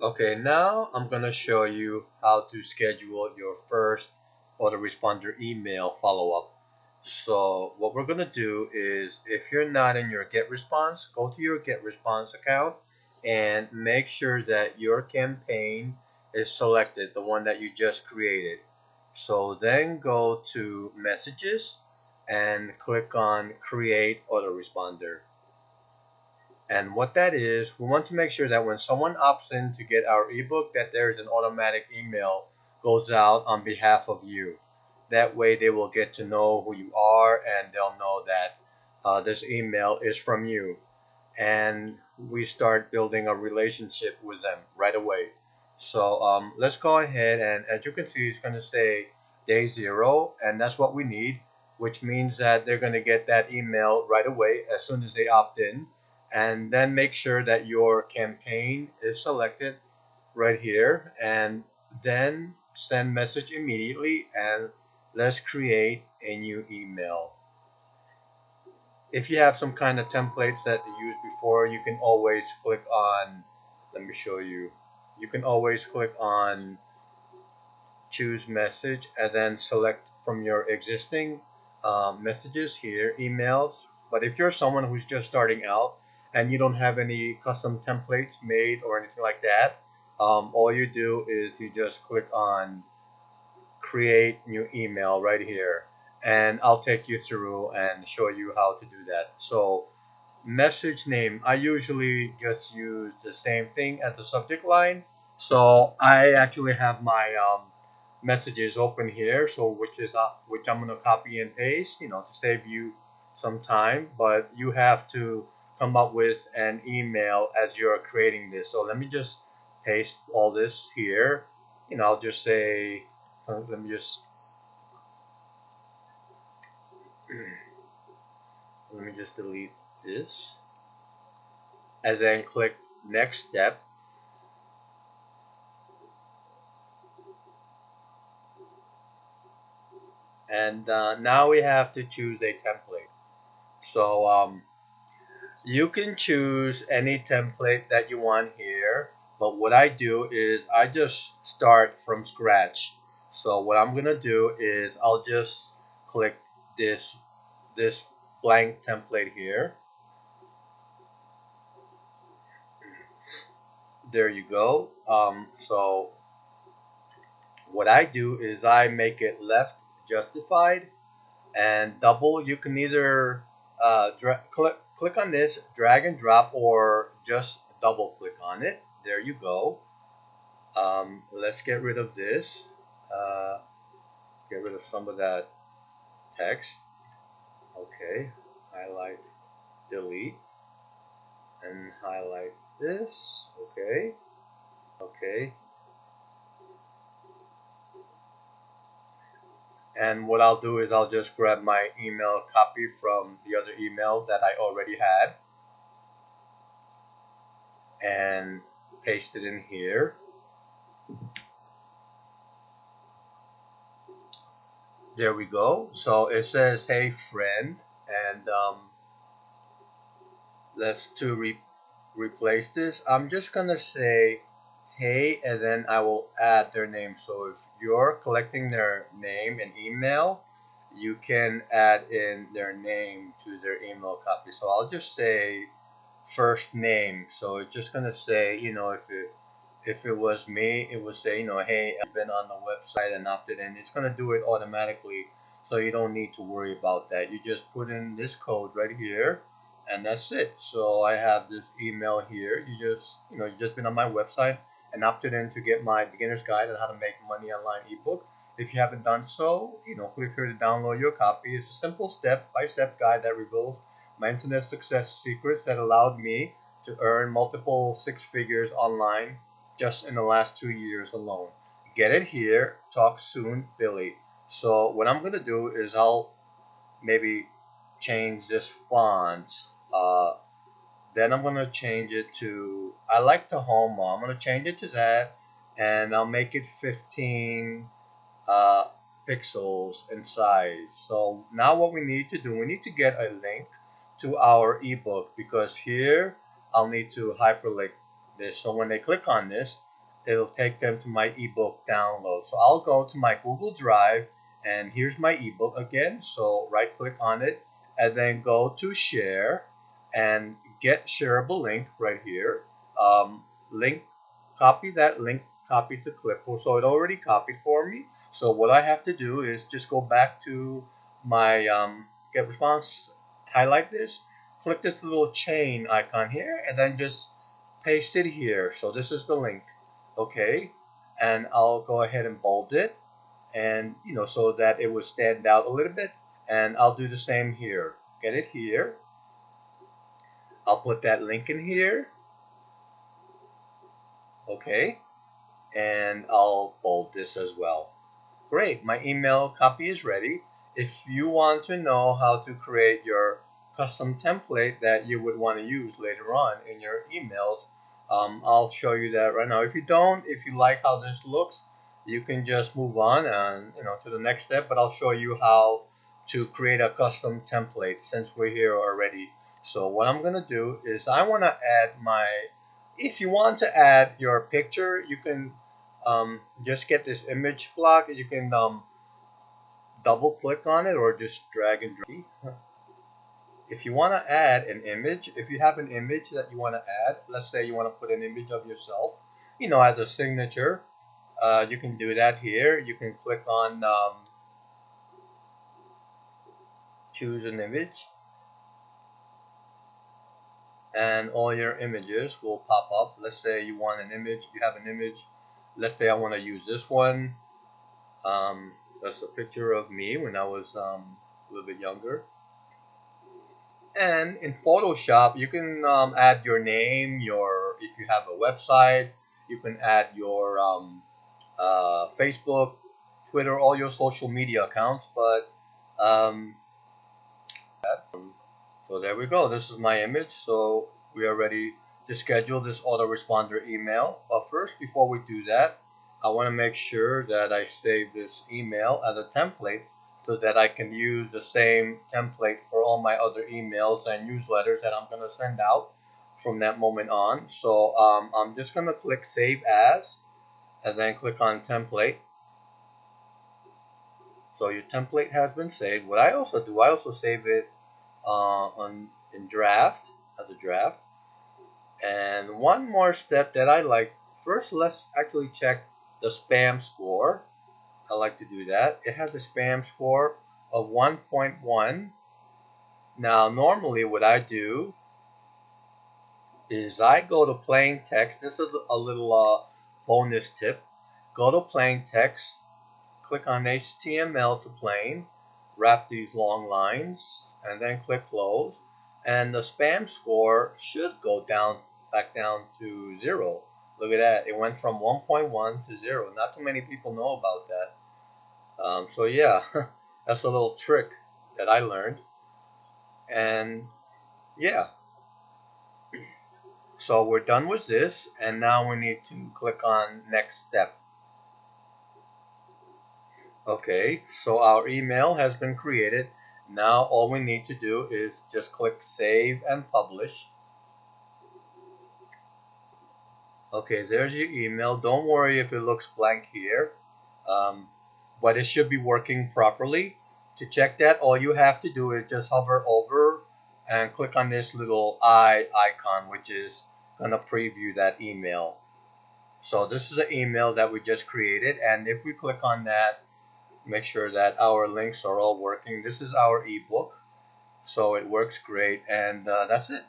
Okay, now I'm gonna show you how to schedule your first autoresponder email follow-up. So what we're gonna do is, if you're not in your GetResponse, go to your GetResponse account and make sure that your campaign is selected, the one that you just created. So then go to Messages and click on Create Autoresponder. And what that is, we want to make sure that when someone opts in to get our ebook, that there's an automatic email goes out on behalf of you. That way they will get to know who you are and they'll know that this email is from you. And we start building a relationship with them right away. So let's go ahead, and as you can see, it's going to say day zero, and that's what we need, which means that they're going to get that email right away as soon as they opt in. And then make sure that your campaign is selected right here, and then send message immediately, and let's create a new email. If you have some kind of templates that you used before, you can always click on, let me show you. You can always click on choose message and then select from your existing messages here, emails. But if you're someone who's just starting out and you don't have any custom templates made or anything like that, all you do is you just click on create new email right here, and I'll take you through and show you how to do that. So message name, I usually just use the same thing at the subject line. So I actually have my messages open here, so which I'm gonna copy and paste, to save you some time. But you have to come up with an email as you're creating this. So let me just paste all this here. I'll just say, let me just let me just delete this, and then click next step. And now we have to choose a template. So you can choose any template that you want here, but what I do is I just start from scratch. So what I'm gonna do is I'll just click this blank template here. There you go. So what I do is I make it left justified and double. You can either click on this, drag and drop, or just double click on it. There you go. Let's get rid of this. Get rid of some of that text. Okay, highlight, delete, and highlight this. Okay, okay. And what I'll do is I'll just grab my email copy from the other email that I already had and paste it in here. There we go. So it says, "Hey friend," and let's replace this. I'm just gonna say, "Hey," and then I will add their name. So if you're collecting their name and email, you can add in their name to their email copy. So I'll just say first name. So it's just gonna say, if it was me, it would say, "Hey, I've been on the website and opted in." It's gonna do it automatically, so you don't need to worry about that. You just put in this code right here, and that's it. So I have this email here. You just been on my website and opted in to get my beginner's guide on how to make money online ebook. If you haven't done so, click here to download your copy. It's a simple step-by-step guide that reveals my internet success secrets that allowed me to earn multiple six figures online just in the last 2 years alone. Get it here. Talk soon, Billy. So what I'm gonna do is I'll maybe change this font. Then I'm gonna change it to, I like the home. I'm gonna change it to that, and I'll make it 15 uh, pixels in size. So now what we need to do, we need to get a link to our ebook, because here I'll need to hyperlink this. So when they click on this, it'll take them to my ebook download. So I'll go to my Google Drive, and here's my ebook again. So right click on it and then go to share and get shareable link right here. Link, copy that link, copy to clipboard. So it already copied for me. So what I have to do is just go back to my GetResponse, highlight this, click this little chain icon here, and then just paste it here. So this is the link, okay? And I'll go ahead and bold it, and so that it will stand out a little bit. And I'll do the same here. Get it here. I'll put that link in here, okay? And I'll bold this as well. Great, my email copy is ready. If you want to know how to create your custom template that you would want to use later on in your emails, I'll show you that right now. If you don't, if you like how this looks, you can just move on and to the next step, but I'll show you how to create a custom template since we're here already. So what I'm gonna do is I want to add if you want to add your picture, you can just get this image block. You can double click on it or just drag and drop. If you want to add an image, if you have an image that you want to add, let's say you want to put an image of yourself, as a signature, you can do that here. You can click on choose an image, and all your images will pop up. Let's say you want an image, you have an image. Let's say I want to use this one. That's a picture of me when I was a little bit younger. And in Photoshop, you can add your name, if you have a website, you can add your Facebook, Twitter, all your social media accounts. But so there we go. This is my image. So we are ready to schedule this autoresponder email. But first, before we do that, I want to make sure that I save this email as a template so that I can use the same template for all my other emails and newsletters that I'm going to send out from that moment on. So I'm just going to click Save As and then click on Template. So your template has been saved. What I also do, I also save it in draft, as a draft. And one more step that I like, first let's actually check the spam score. I like to do that. It has a spam score of 1.1. Now normally what I do is I go to plain text. This is a little bonus tip. Go to plain text, click on HTML to plain, wrap these long lines, and then click close. And the spam score should go back down to 0. Look at that. It went from 1.1 to 0. Not too many people know about that. So yeah, that's a little trick that I learned. And yeah, so we're done with this, and now we need to click on next step. Okay, so our email has been created. Now all we need to do is just click Save and Publish. Okay, there's your email. Don't worry if it looks blank here, but it should be working properly. To check that, all you have to do is just hover over and click on this little eye icon, which is going to preview that email. So this is an email that we just created, and if we click on that, make sure that our links are all working. This is our ebook, so it works great, and that's it.